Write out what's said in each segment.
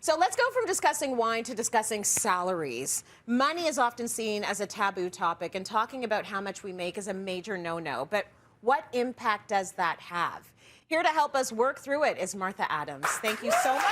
So let's go from discussing wine to discussing salaries. Money is often seen as a taboo topic, and talking about how much we make is a major no-no. But what impact does that have? Here to help us work through it is Martha Adams. Thank you so much.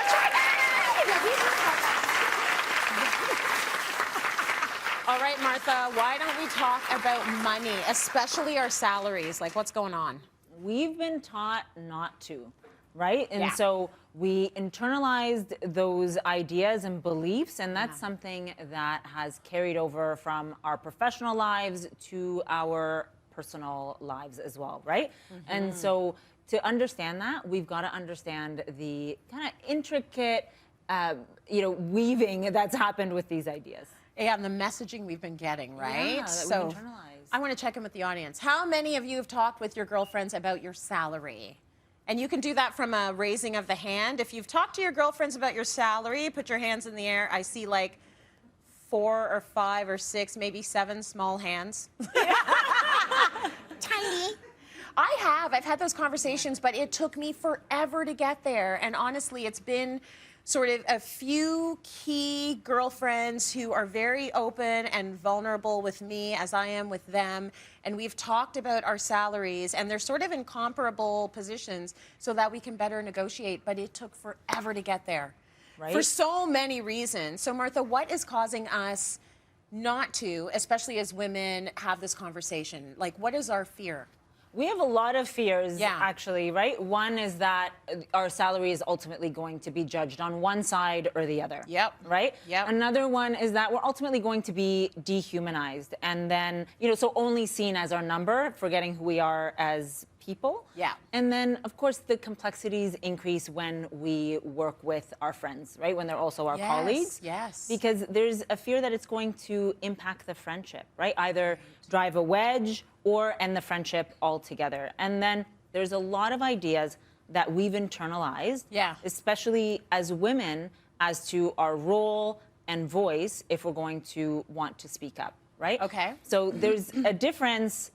All right, Martha, why don't we talk about money, especially our salaries? Like, what's going on? We've been taught not to, right? And Yeah. so we internalized those ideas and beliefs, and that's something that has carried over from our professional lives to our personal lives as well, right? And so to understand that, we've got to understand the kind of intricate, weaving that's happened with these ideas. Yeah, and the messaging we've been getting, right? Yeah, that we've internalized. I want to check in with the audience. How many of you have talked with your girlfriends about your salary? And you can do that from a raising of the hand. If you've talked to your girlfriends about your salary, put your hands in the air. I see like 4 or 5 or 6, maybe 7 small hands. Tiny. I've had those conversations, but it took me forever to get there. And honestly, it's been sort of a few key girlfriends who are very open and vulnerable with me as I am with them. And we've talked about our salaries, and they're sort of in comparable positions so that we can better negotiate. But it took forever to get there, Right. for so many reasons. So Martha, what is causing us not to, especially as women, have this conversation? Like, what is our fear? We have a lot of fears, Yeah. actually, right? One is that our salary is ultimately going to be judged on one side or the other. Yep. Right? Yep. Another one is that we're ultimately going to be dehumanized and then, so only seen as our number, forgetting who we are as people. Yeah. And then, of course, the complexities increase when we work with our friends, right? When they're also our colleagues. Yes. Because there's a fear that it's going to impact the friendship, right? Either drive a wedge or end the friendship altogether. And then there's a lot of ideas that we've internalized, Yeah. especially as women, as to our role and voice if we're going to want to speak up, right? Okay. So there's a difference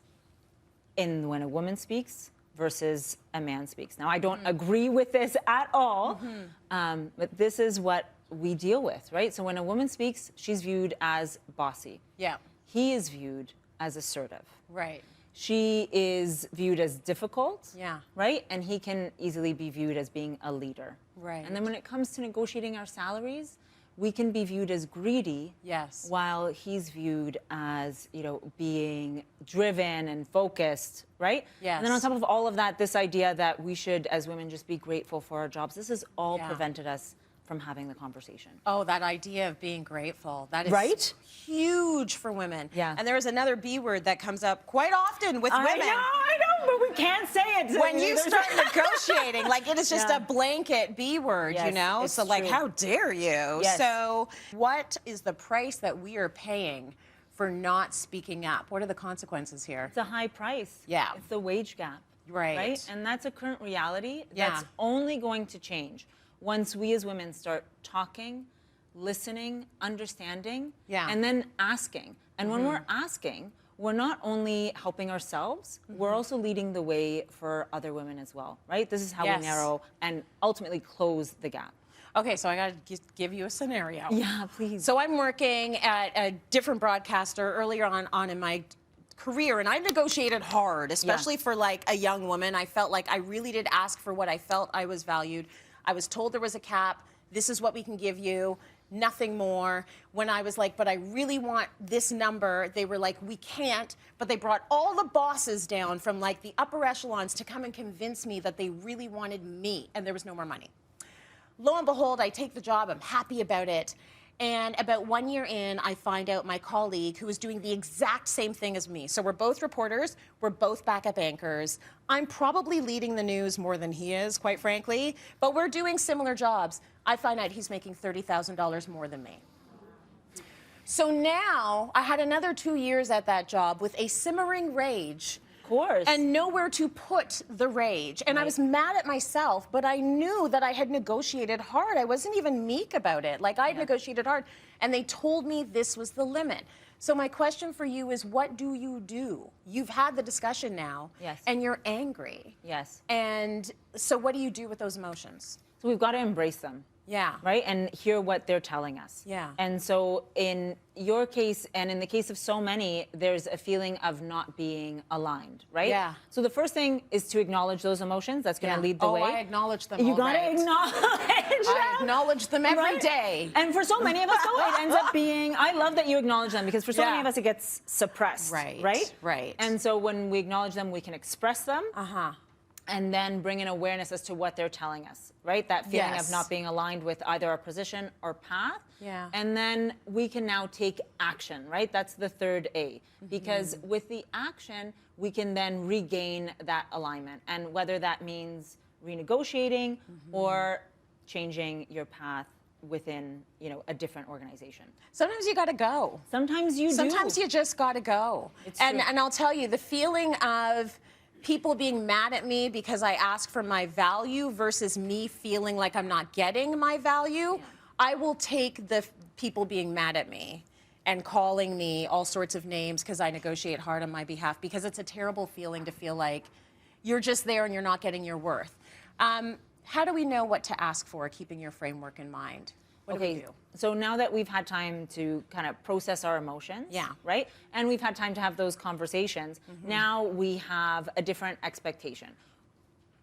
in when a woman speaks versus a man speaks. Now, I don't agree with this at all, but this is what we deal with, right? So when a woman speaks, she's viewed as bossy. Yeah. He is viewed as assertive. Right. She is viewed as difficult, Yeah. right? And he can easily be viewed as being a leader. Right. And then when it comes to negotiating our salaries, we can be viewed as greedy, Yes. while he's viewed as, being driven and focused, right? Yes. And then on top of all of that, this idea that we should, as women, just be grateful for our jobs. This has all Yeah. prevented us from having the conversation. Oh, that idea of being grateful. That is Right? huge for women. Yeah. And there is another B word that comes up quite often with women. I know, but we can't say it. When you start negotiating, like it is just Yeah. a blanket B word, Yes, it's So like, true. how dare you? Yes. So what is the price that we are paying for not speaking up? What are the consequences here? It's a high price. Yeah. It's the wage gap. Right. And that's a current reality Yeah. that's only going to change once we as women start talking, listening, understanding, Yeah. and then asking. And when we're asking, we're not only helping ourselves, we're also leading the way for other women as well, right? This is how Yes. we narrow and ultimately close the gap. Okay, so I got to give you a scenario. Yeah, please. So I'm working at a different broadcaster earlier on in my career, and I negotiated hard, especially for like a young woman. I felt like I really did ask for what I felt I was valued. I was told there was a cap. This is what we can give you, nothing more. When I was like, but I really want this number, they were like, we can't. But they brought all the bosses down from like the upper echelons to come and convince me that they really wanted me, and there was no more money. Lo and behold, I take the job. I'm happy about it. And about 1 year in, I find out my colleague, who is doing the exact same thing as me. So we're both reporters. We're both backup anchors. I'm probably leading the news more than he is, quite frankly. But we're doing similar jobs. I find out he's making $30,000 more than me. So now I had another 2 years at that job with a simmering rage. Of course. And nowhere to put the rage. And I was mad at myself, but I knew that I had negotiated hard. I wasn't even meek about it. Like, I had negotiated hard, and they told me this was the limit. So my question for you is, what do you do? You've had the discussion now, Yes. and you're angry. Yes. And so what do you do with those emotions? So we've got to embrace them, Yeah. Right? And hear what they're telling us. Yeah. And so in your case, and in the case of so many, there's a feeling of not being aligned, right? Yeah. So the first thing is to acknowledge those emotions. That's going to lead the way. I acknowledge them. You all got to right. acknowledge I them. acknowledge them every Right? day. And for so many of us, though, it ends up being, I love that you acknowledge them, because for so many Yeah. of us, it gets suppressed. Right, Right? right. And so when we acknowledge them, we can express them. Uh-huh. And then bring in awareness as to what they're telling us, right? That feeling Yes. of not being aligned with either our position or path. Yeah. And then we can now take action, right? That's the third A. Because with the action, we can then regain that alignment. And whether that means renegotiating or changing your path within, a different organization. Sometimes you got to go. Sometimes you do. Sometimes you just got to go. It's and true. and I'll tell you, the feeling of people being mad at me because I ask for my value versus me feeling like I'm not getting my value, I will take the people being mad at me and calling me all sorts of names because I negotiate hard on my behalf, because it's a terrible feeling to feel like you're just there and you're not getting your worth. How do we know what to ask for, keeping your framework in mind? What do we do? So now that we've had time to kind of process our emotions, Yeah. right? And we've had time to have those conversations, now we have a different expectation.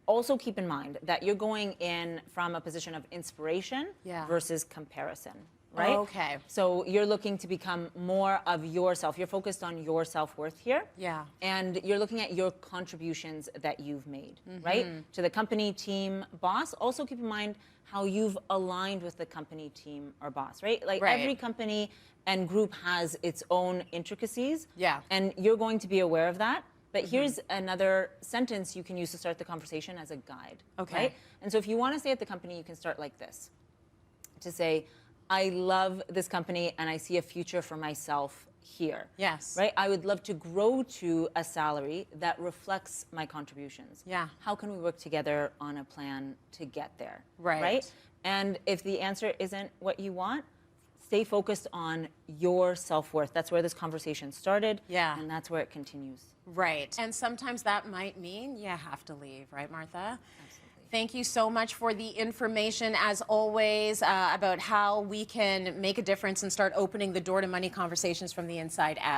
Also keep in mind that you're going in from a position of inspiration Yeah. versus comparison, right? Okay. So you're looking to become more of yourself. You're focused on your self-worth here. Yeah. And you're looking at your contributions that you've made, right? To the company, team, boss. Also keep in mind how you've aligned with the company, team, or boss, right? Like Right. every company and group has its own intricacies. Yeah. And you're going to be aware of that. But here's another sentence you can use to start the conversation as a guide. Okay. Right? And so if you want to stay at the company, you can start like this. To say, I love this company and I see a future for myself here. Yes. Right? I would love to grow to a salary that reflects my contributions. Yeah. How can we work together on a plan to get there? Right. Right? And if the answer isn't what you want, stay focused on your self-worth. That's where this conversation started. Yeah. And that's where it continues. Right. And sometimes that might mean you have to leave, right, Martha? Absolutely. Thank you so much for the information, as always, about how we can make a difference and start opening the door to money conversations from the inside out.